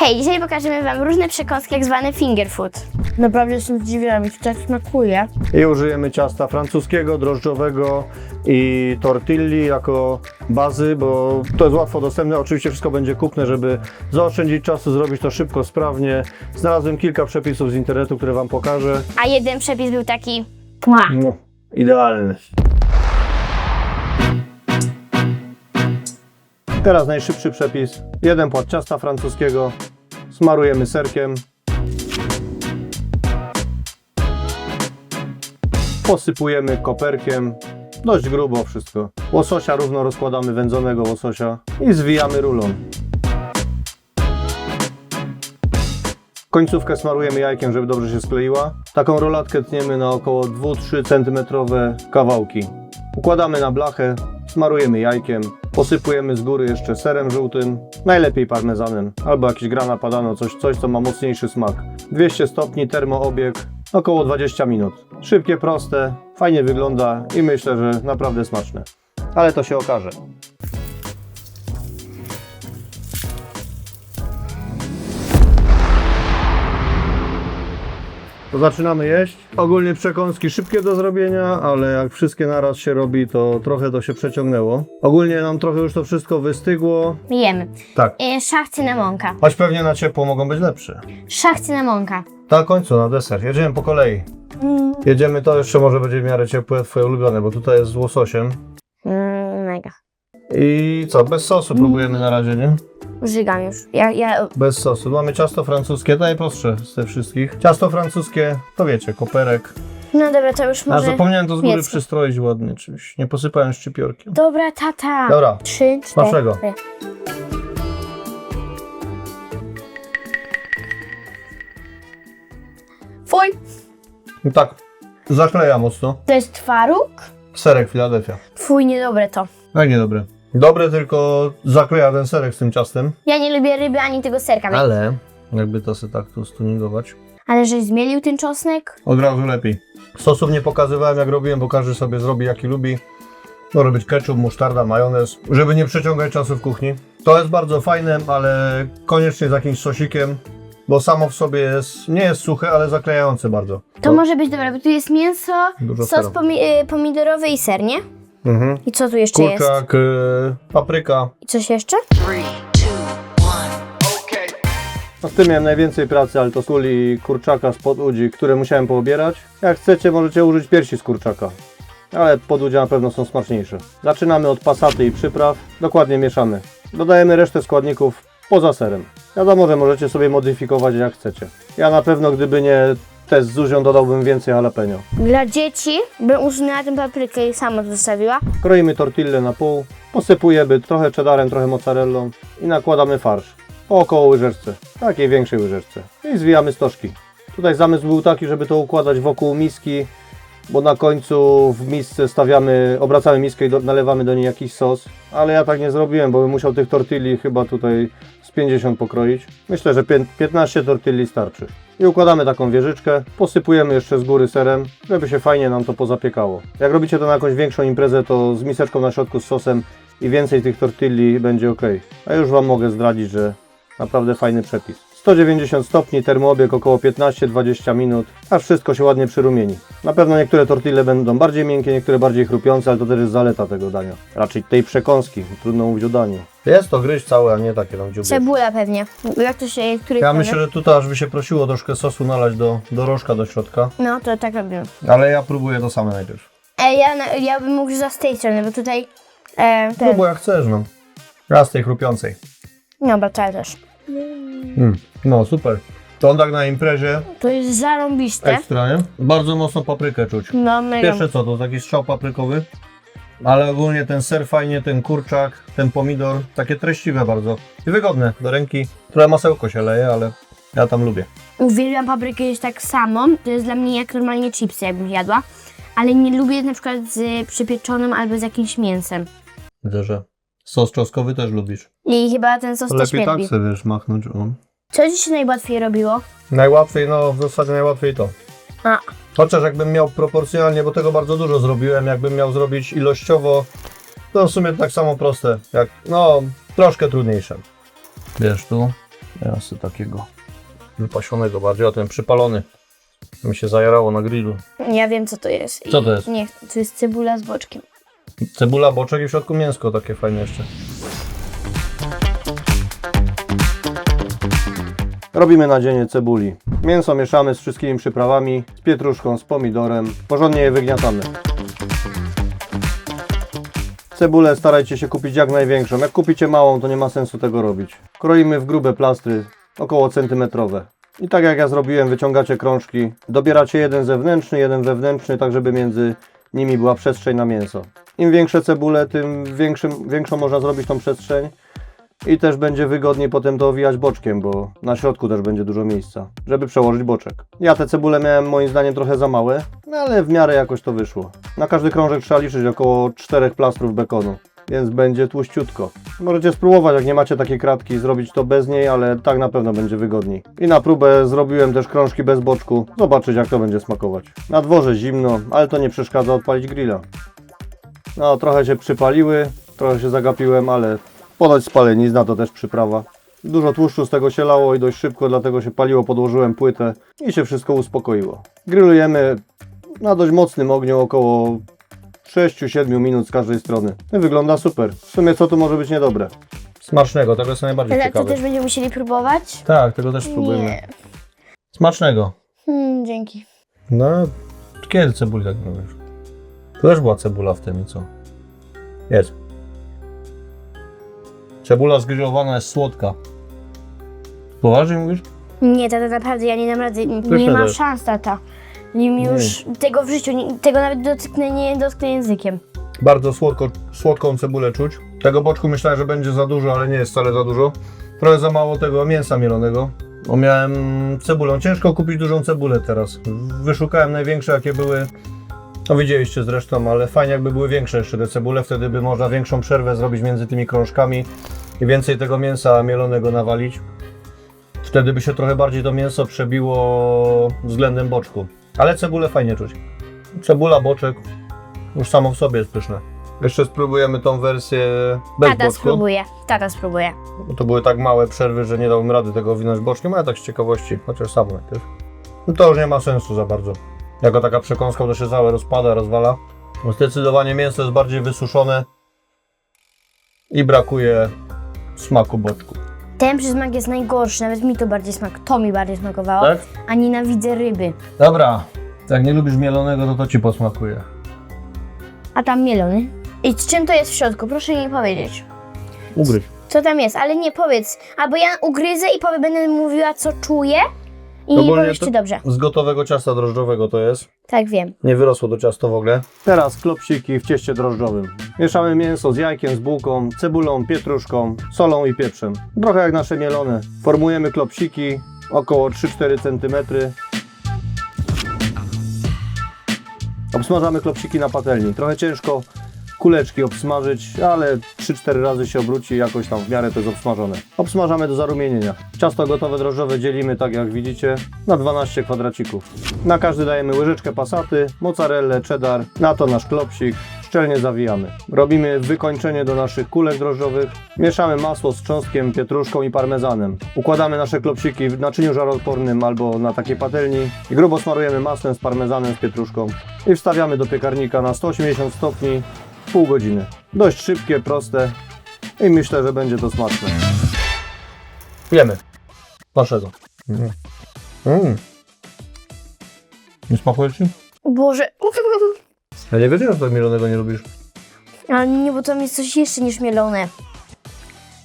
Hej, dzisiaj pokażemy wam różne przekąski, tak zwane finger food. Naprawdę jestem zdziwiona, mi to tak smakuje. I użyjemy ciasta francuskiego, drożdżowego i tortilli jako bazy, bo to jest łatwo dostępne. Oczywiście wszystko będzie kupne, żeby zaoszczędzić czasu, zrobić to szybko, sprawnie. Znalazłem kilka przepisów z internetu, które wam pokażę. A jeden przepis był taki... No, idealny. Teraz najszybszy przepis. Jeden płat ciasta francuskiego. Smarujemy serkiem. Posypujemy koperkiem. Dość grubo wszystko. Łososia równo rozkładamy, wędzonego łososia. I zwijamy rulą. Końcówkę smarujemy jajkiem, żeby dobrze się skleiła. Taką rolatkę tniemy na około 2-3 cm kawałki. Układamy na blachę, smarujemy jajkiem, posypujemy z góry jeszcze serem żółtym, najlepiej parmezanem, albo jakiś grana padano, coś co ma mocniejszy smak. 200 stopni, termoobieg, około 20 minut. Szybkie, proste, fajnie wygląda i myślę, że naprawdę smaczne. Ale to się okaże. To zaczynamy jeść. Ogólnie przekąski szybkie do zrobienia, ale jak wszystkie naraz się robi, to trochę to się przeciągnęło. Ogólnie nam trochę już to wszystko wystygło. Jemy. Tak. Szach cynamonka. Choć pewnie na ciepło mogą być lepsze. Szach cynamonka. Na końcu, na deser. Jedziemy po kolei. Jedziemy, to jeszcze może będzie w miarę ciepłe, twoje ulubione, bo tutaj jest z łososiem. Mega. I co, bez sosu próbujemy na razie, nie? Żygam już. Bez sosu. Mamy ciasto francuskie, to najprostsze z tych wszystkich. Ciasto francuskie, to wiecie, koperek. No dobra, to już A może... zapomniałem to z góry miecko. przystroić ładnie czymś. Nie posypałem szczypiorkiem. Dobra, tata. Dobra. 3, 4. Smacznego. Fuj. I tak, zakleja mocno. To jest twaróg? Serek Philadelphia. Fuj, niedobre to. Jak niedobre. Dobre, tylko zakleja ten serek z tym ciastem. Ja nie lubię ryby ani tego serka. Ale jakby to sobie tak tu stuningować. Ale żeś zmielił ten czosnek? Od razu lepiej. Sosów nie pokazywałem jak robiłem, bo każdy sobie zrobi jaki lubi. Może być ketchup, musztarda, majonez, żeby nie przeciągać czasu w kuchni. To jest bardzo fajne, ale koniecznie z jakimś sosikiem, bo samo w sobie nie jest suche, ale zaklejające bardzo. To może być dobre, bo tu jest mięso, Dużo sos seru. pomidorowy i ser, nie? Mhm. I co tu jeszcze jest? Kurczak, papryka. I coś jeszcze? No z tym miałem najwięcej pracy, ale to sól i kurczaka spod udzi, które musiałem poobierać. Jak chcecie, możecie użyć piersi z kurczaka, ale podudzie na pewno są smaczniejsze. Zaczynamy od pasaty i przypraw, dokładnie mieszamy. Dodajemy resztę składników poza serem. Wiadomo, że możecie sobie modyfikować jak chcecie. Ja na pewno, gdyby nie test z Zuzią, dodałbym więcej jalapeno. Dla dzieci bym usunęła tę paprykę i sama to zostawiła. Kroimy tortillę na pół, posypujemy trochę cheddarem, trochę mozzarellą i nakładamy farsz. Po około łyżeczce, takiej większej łyżeczce. I zwijamy stożki. Tutaj zamysł był taki, żeby to układać wokół miski, bo na końcu w misce obracamy miskę i nalewamy do niej jakiś sos. Ale ja tak nie zrobiłem, bo bym musiał tych tortilli chyba tutaj z 50 pokroić. Myślę, że 15 tortilli starczy. I układamy taką wieżyczkę, posypujemy jeszcze z góry serem, żeby się fajnie nam to pozapiekało. Jak robicie to na jakąś większą imprezę, to z miseczką na środku z sosem i więcej tych tortilli będzie ok. A już Wam mogę zdradzić, że naprawdę fajny przepis. 190 stopni, termoobieg około 15-20 minut, aż wszystko się ładnie przyrumieni. Na pewno niektóre tortille będą bardziej miękkie, niektóre bardziej chrupiące, ale to też jest zaleta tego dania. Raczej tej przekąski, trudno mówić o daniu. Jest to gryź całe, a nie takie tam dziuby. Cebula pewnie. Jak to się je? Ja myślę, że tutaj aż by się prosiło troszkę sosu nalać do rożka do środka. No to tak robimy. Ale ja próbuję to same najpierw. Ja bym mógł za z tej strony, bo tutaj... No bo jak chcesz, no. Raz tej chrupiącej. Dobra, to ja też. No super. To on tak na imprezie To jest zarąbiste. ekstra, nie? Bardzo mocno paprykę czuć. No mega. Pierwsze co, to taki strzał paprykowy. Ale ogólnie ten ser fajnie, ten kurczak, ten pomidor, takie treściwe bardzo. I wygodne do ręki. Trochę masełko się leje, ale ja tam lubię. Uwielbiam paprykę jeść tak samo. To jest dla mnie jak normalnie chipsy, jakbym jadła. Ale nie lubię na przykład z przypieczonym albo z jakimś mięsem. Widzę, że sos czosnkowy też lubisz. I chyba ten sos To też lepiej tak lubi. sobie wiesz machnąć. O. Co ci się najłatwiej robiło? Najłatwiej, no w zasadzie najłatwiej to. A. Chociaż jakbym miał proporcjonalnie, bo tego bardzo dużo zrobiłem, jakbym miał zrobić ilościowo, to w sumie tak samo proste, jak, no, troszkę trudniejsze. Wiesz, tu Ja sobie takiego wypasionego bardziej, a ten przypalony. Mi się zajarało na grillu. Ja wiem, co to jest. Co to jest? Nie, to jest cebula z boczkiem. Cebula, boczek i w środku mięsko takie fajne jeszcze. Robimy nadzienie cebuli. Mięso mieszamy z wszystkimi przyprawami, z pietruszką, z pomidorem. Porządnie je wygniatamy. Cebulę starajcie się kupić jak największą. Jak kupicie małą, to nie ma sensu tego robić. Kroimy w grube plastry, około centymetrowe. I tak jak ja zrobiłem, wyciągacie krążki. Dobieracie jeden zewnętrzny, jeden wewnętrzny, tak żeby między nimi była przestrzeń na mięso. Im większe cebule, tym większą można zrobić tą przestrzeń. I też będzie wygodniej potem to owijać boczkiem, bo na środku też będzie dużo miejsca, żeby przełożyć boczek. Ja te cebule miałem moim zdaniem trochę za małe, no ale w miarę jakoś to wyszło. Na każdy krążek trzeba liczyć około 4 plastrów bekonu, więc będzie tłuściutko. Możecie spróbować, jak nie macie takiej kratki, zrobić to bez niej, ale tak na pewno będzie wygodniej. I na próbę zrobiłem też krążki bez boczku, zobaczyć jak to będzie smakować. Na dworze zimno, ale to nie przeszkadza odpalić grilla. No trochę się przypaliły, trochę się zagapiłem, ale ponoć spalenizna to też przyprawa. Dużo tłuszczu z tego się lało i dość szybko, dlatego się paliło, podłożyłem płytę i się wszystko uspokoiło. Grillujemy na dość mocnym ogniu, około 6-7 minut z każdej strony. I wygląda super. W sumie co tu może być niedobre? Smacznego, tego jest najbardziej Ale to ciekawe. też będziemy musieli próbować? Tak, tego też spróbujemy. Nie. Smacznego. Dzięki. No, kiedy cebuli tak robisz? To też była cebula w tym i co? Jest. Cebula zgrillowana jest słodka. Poważnie mówisz? Nie, tata, naprawdę ja nie dam rady. Nie Pyszne ma to jest. szans, tata. Nim już tego w życiu, tego nawet nie dotknę językiem. Bardzo słodką cebulę czuć. Tego boczku myślałem, że będzie za dużo, ale nie jest wcale za dużo. Trochę za mało tego mięsa mielonego. Bo miałem cebulą. Ciężko kupić dużą cebulę teraz. Wyszukałem największe, jakie były. No widzieliście zresztą, ale fajnie jakby były większe jeszcze te cebule. Wtedy by można większą przerwę zrobić między tymi krążkami i więcej tego mięsa mielonego nawalić. Wtedy by się trochę bardziej to mięso przebiło względem boczku. Ale cebulę fajnie czuć. Cebula, boczek już samo w sobie jest pyszne. Jeszcze spróbujemy tą wersję bez boczku. Tata spróbuje. Bo to były tak małe przerwy, że nie dałbym rady tego owinąć boczkiem, ale tak z ciekawości, chociaż sam najpierw. No to już nie ma sensu za bardzo. Jako taka przekąska to się całe rozpada, rozwala. Bo zdecydowanie mięso jest bardziej wysuszone i brakuje smaku boczku. Ten przysmak jest najgorszy, nawet mi to mi bardziej smakowało. Tak? A nienawidzę ryby. Dobra, jak nie lubisz mielonego, to ci posmakuje. A tam mielony. I z czym to jest w środku? Proszę mi powiedzieć. Ugryź. Co tam jest? Ale nie powiedz. Albo ja ugryzę i będę mówiła, co czuję. I No nie bo nie powiesz, to- czy dobrze. Z gotowego ciasta drożdżowego to jest. Tak, wiem. Nie wyrosło to ciasto w ogóle. Teraz klopsiki w cieście drożdżowym. Mieszamy mięso z jajkiem, z bułką, cebulą, pietruszką, solą i pieprzem. Trochę jak nasze mielone. Formujemy klopsiki około 3-4 cm. Obsmażamy klopsiki na patelni. Trochę ciężko kuleczki obsmażyć, ale 3-4 razy się obróci i jakoś tam w miarę to jest obsmażone. Obsmażamy do zarumienienia. Ciasto gotowe drożdżowe dzielimy, tak jak widzicie, na 12 kwadracików. Na każdy dajemy łyżeczkę pasaty, mozzarellę, cheddar, na to nasz klopsik. Szczelnie zawijamy. Robimy wykończenie do naszych kulek drożdżowych. Mieszamy masło z cząstkiem, pietruszką i parmezanem. Układamy nasze klopsiki w naczyniu żaroodpornym albo na takiej patelni i grubo smarujemy masłem z parmezanem, z pietruszką i wstawiamy do piekarnika na 180 stopni pół godziny. Dość szybkie, proste i myślę, że będzie to smaczne. Jemy. Waszego. Nie smakuje ci? Boże. Ja nie wiedziałem, że tak mielonego nie lubisz. Ale nie, bo tam jest coś jeszcze niż mielone.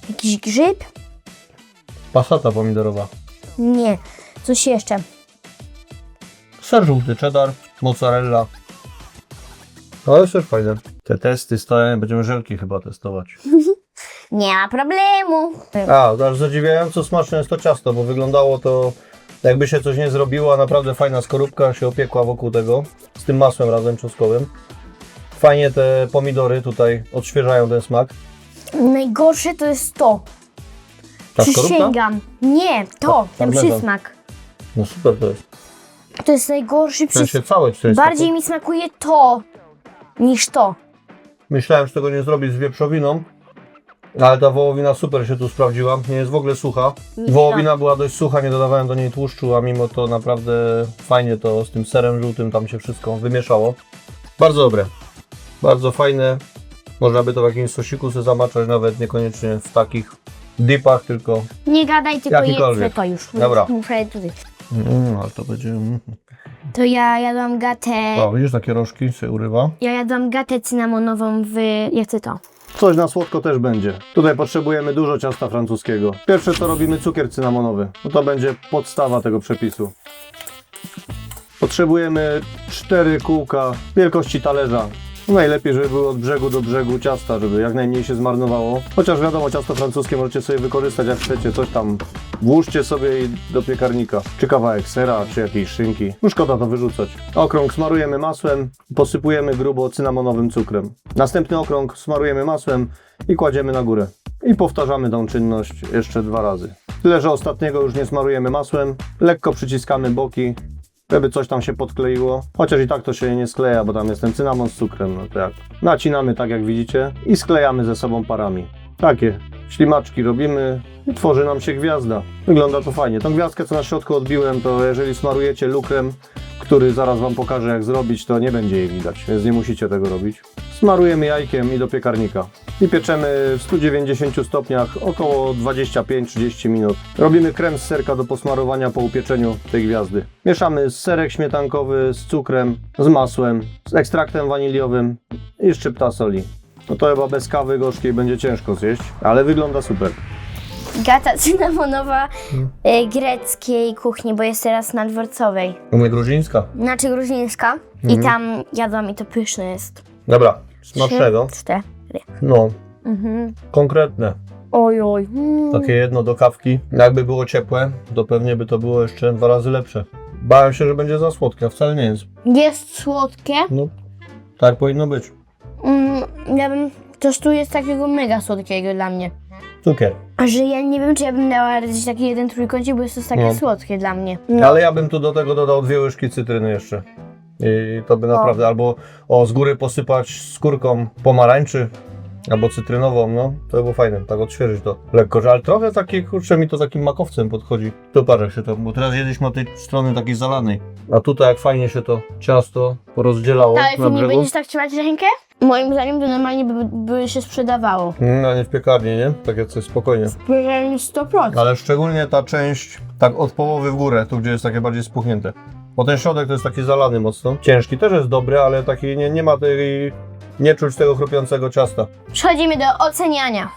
Jakiś grzyb? Pasata pomidorowa. Nie. Coś jeszcze. Ser żółty, cheddar, mozzarella. No jest też fajne. Te testy stoją, będziemy żelki chyba testować. Nie ma problemu. Aż zadziwiająco smaczne jest to ciasto, bo wyglądało to jakby się coś nie zrobiło, a naprawdę fajna skorupka się opiekła wokół tego, z tym masłem razem czosnkowym. Fajnie te pomidory tutaj odświeżają ten smak. Najgorsze to jest to. Ta skorupka? Przysięgam. Nie, to. Ten parmezan. przysmak. No super to jest. To jest najgorszy W sensie przysmak. całe część. Bardziej mi smakuje to niż to. Myślałem, że tego nie zrobić z wieprzowiną, Ale ta wołowina super się tu sprawdziła, nie jest w ogóle sucha. Wołowina była dość sucha, nie dodawałem do niej tłuszczu, a mimo to naprawdę fajnie to z tym serem żółtym tam się wszystko wymieszało. Bardzo dobre, bardzo fajne. Można by to w jakimś sosiku sobie zamaczać, nawet niekoniecznie w takich dipach, tylko... Nie gadaj, tylko Jakikolwiek. jedzę to już. Dobra. Muszę tutaj. ale to będzie... To ja jadłam gatę. O, widzisz, takie rożki się urywa. Ja jadłam gatę cynamonową w... Ja chcę to. Coś na słodko też będzie. Tutaj potrzebujemy dużo ciasta francuskiego. Pierwsze co robimy, cukier cynamonowy. No to będzie podstawa tego przepisu. Potrzebujemy 4 kółka wielkości talerza. Najlepiej, żeby były od brzegu do brzegu ciasta, żeby jak najmniej się zmarnowało. Chociaż wiadomo, ciasto francuskie możecie sobie wykorzystać jak chcecie, coś tam włóżcie sobie i do piekarnika. Czy kawałek sera, czy jakiejś szynki. No szkoda to wyrzucać. Okrąg smarujemy masłem, posypujemy grubo cynamonowym cukrem. Następny okrąg smarujemy masłem i kładziemy na górę. I powtarzamy tą czynność jeszcze 2 razy. Tyle, że ostatniego już nie smarujemy masłem, lekko przyciskamy boki, żeby coś tam się podkleiło, chociaż i tak to się nie skleja, bo tam jest ten cynamon z cukrem, no to jak nacinamy tak jak widzicie i sklejamy ze sobą parami. Takie ślimaczki robimy i tworzy nam się gwiazda. Wygląda to fajnie. Tą gwiazdkę co na środku odbiłem, to jeżeli smarujecie lukrem, który zaraz wam pokażę jak zrobić, to nie będzie jej widać, więc nie musicie tego robić. Smarujemy jajkiem i do piekarnika. I pieczemy w 190 stopniach około 25-30 minut. Robimy krem z serka do posmarowania po upieczeniu tej gwiazdy. Mieszamy serek śmietankowy z cukrem, z masłem, z ekstraktem waniliowym i szczypta soli. No to chyba bez kawy gorzkiej będzie ciężko zjeść, ale wygląda super. Gata cynamonowa greckiej kuchni, bo jest teraz na Dworcowej. U mnie gruzińska. Znaczy gruzińska. I tam jadłam i to pyszne jest. Dobra, smacznego. 3, 4. No, konkretne. Oj, oj. Takie jedno do kawki. Jakby było ciepłe, to pewnie by to było jeszcze 2 razy lepsze. Bałem się, że będzie za słodkie, a wcale nie jest. Jest słodkie. No, tak powinno być. Ja bym... Coś tu jest takiego mega słodkiego dla mnie. Cukier. A że ja nie wiem, czy ja bym dała gdzieś taki jeden trójkącik, bo jest to takie No. słodkie dla mnie. No. Ale ja bym tu do tego dodał 2 łyżki cytryny jeszcze. I to by naprawdę, albo z góry posypać skórką pomarańczy, albo cytrynową, no. To by było fajne, tak odświeżyć to lekko. Ale trochę takie, kurczę, mi to takim makowcem podchodzi. To parę się to, bo teraz jedliśmy od tej strony takiej zalanej. A tutaj jak fajnie się to ciasto porozdzielało Ale na ty nie brzegu. będziesz tak trzymać rękę? Moim zdaniem to normalnie by się sprzedawało. No nie w piekarni, nie? Takie coś spokojnie. Powiedziałem 100%. Ale szczególnie ta część, tak od połowy w górę, tu gdzie jest takie bardziej spuchnięte. Bo ten środek to jest taki zalany mocno. Ciężki też jest dobry, ale taki nie ma tej... Nie czuć tego chrupiącego ciasta. Przechodzimy do oceniania.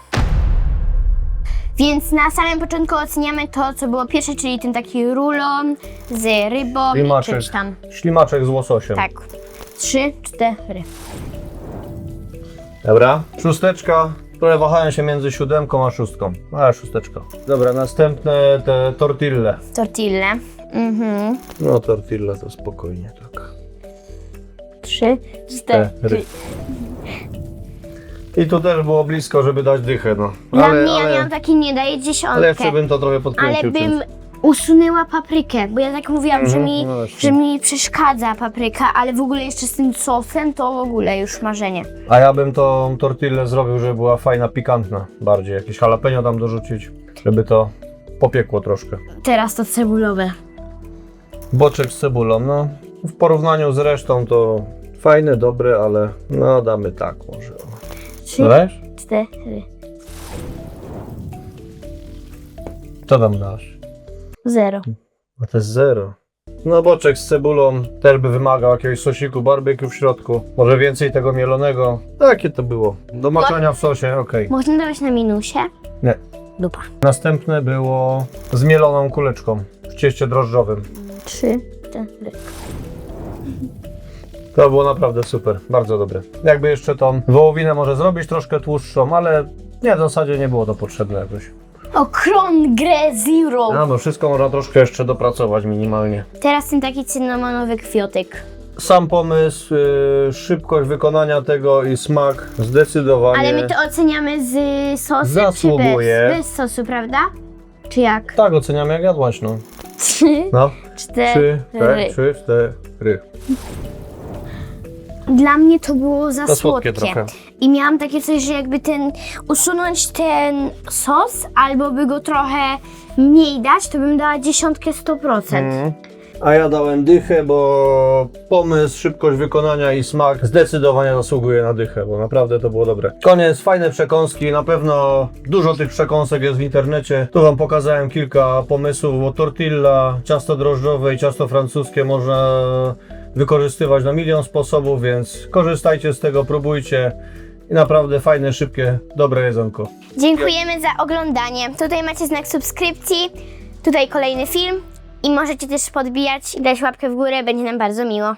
Więc na samym początku oceniamy to, co było pierwsze, czyli ten taki rulon z rybą i Ślimaczek. czymś tam. Ślimaczek z łososiem. Tak. 3, 4. Dobra. 6. Trochę wahałem się między 7 a 6. Ale 6. Dobra, następne te tortille. Tortille. No tortille to spokojnie, tak. 3, 4. I tu też było blisko, żeby dać dychę, no. Dla mnie ja miałam taki nie daję 10. ale jeszcze bym to trochę podkręcił. Ale bym czymś. usunęła paprykę, bo ja tak mówiłam, no że mi przeszkadza papryka, ale w ogóle jeszcze z tym sosem to w ogóle już marzenie. A ja bym tą tortillę zrobił, żeby była fajna, pikantna bardziej. Jakieś jalapeno tam dorzucić, żeby to popiekło troszkę. Teraz to cebulowe. Boczek z cebulą, no. W porównaniu z resztą to fajne, dobre, ale no damy tak może. 3, Dajesz? 4. Co tam dasz? 0. A to jest 0. No boczek z cebulą też by wymagał jakiegoś sosiku barbecue w środku. Może więcej tego mielonego. Takie to było. Do maczania w sosie, okej. Można dawać na minusie? Nie. Dupa. Następne było z mieloną kuleczką w cieście drożdżowym. 3, 4. To było naprawdę super, bardzo dobre. Jakby jeszcze tą wołowinę może zrobić troszkę tłuszczą, ale nie, w zasadzie nie było to potrzebne jakoś. Okron Grę Zero. No, no wszystko można troszkę jeszcze dopracować minimalnie. Teraz ten taki cynamonowy kwiotek. Sam pomysł, szybkość wykonania tego i smak zdecydowanie. Ale my to oceniamy z sosem Zasługuje. czy bez sosu, prawda? Czy jak? Tak, oceniamy jak jadłaś, no. 3, No, 4. 3, 4. Dla mnie to było za Za słodkie słodkie. trochę. I miałam takie coś, że jakby usunąć ten sos, albo by go trochę mniej dać, to bym dała 10 100%. A ja dałem dychę, bo pomysł, szybkość wykonania i smak zdecydowanie zasługuje na dychę, bo naprawdę to było dobre. Koniec, fajne przekąski, na pewno dużo tych przekąsek jest w internecie. Tu Wam pokazałem kilka pomysłów, bo tortilla, ciasto drożdżowe i ciasto francuskie można wykorzystywać na milion sposobów, więc korzystajcie z tego, próbujcie i naprawdę fajne, szybkie, dobre jedzonko. Dziękujemy za oglądanie. Tutaj macie znak subskrypcji, tutaj kolejny film i możecie też podbijać i dać łapkę w górę, będzie nam bardzo miło.